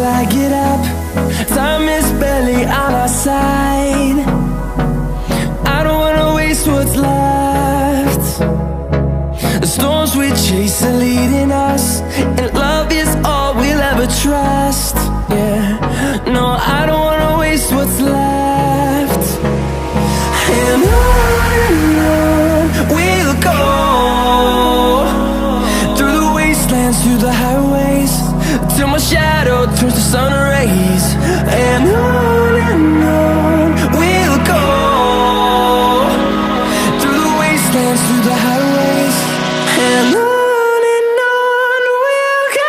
I get up. Time is barely on our side. I don't wanna waste what's left. The storms we chase are leading us, and love is all we'll ever trust. Yeah, no, I don't wanna waste what's left. And on we'll go, through the wastelands, through the highways, till my shadow turns to sun rays. And on we'll go, through the wastelands, through the highways, and on we'll go.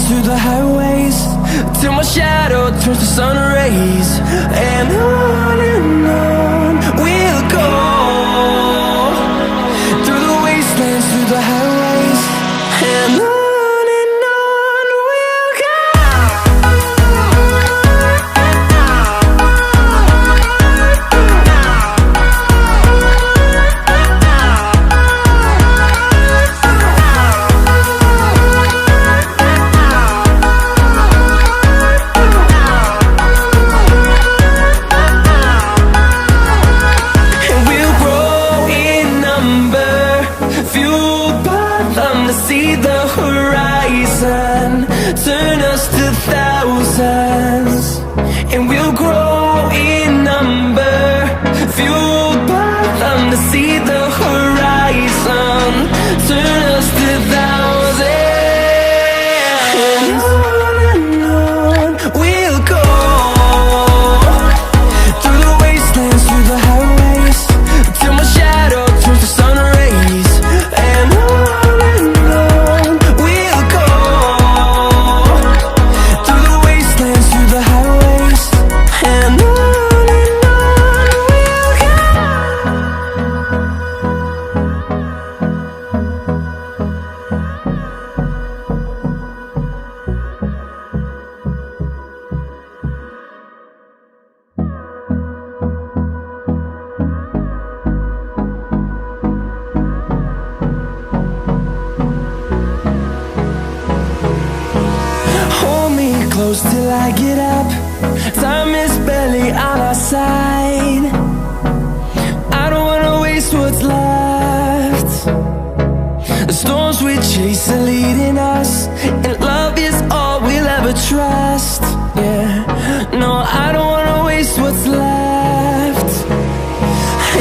Through the highways, till my shadow turns to sun rays. And on we'll go, through the wastelands, through the highways, and on we'll go. See the horizon, turn us to thousands, and we'll grow in number, fueled by them. To see the horizon, turn us to thousands, and on we'll go, through the wastelands, through the highways, till my shadow turns to sun rays. And close till I get up. Time is barely on our side. I don't wanna waste what's left. The storms we chase are leading us, and love is all we'll ever trust. Yeah, no, I don't wanna waste what's left.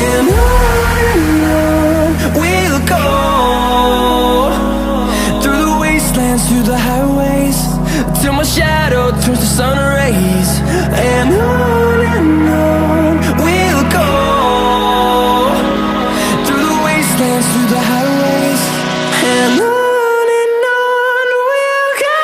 And on we'll go, through the wastelands, through the highways, till my shadow turns to sun rays. And on we'll go, through the wastelands, through the highways, and on we'll go.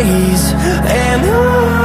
days, and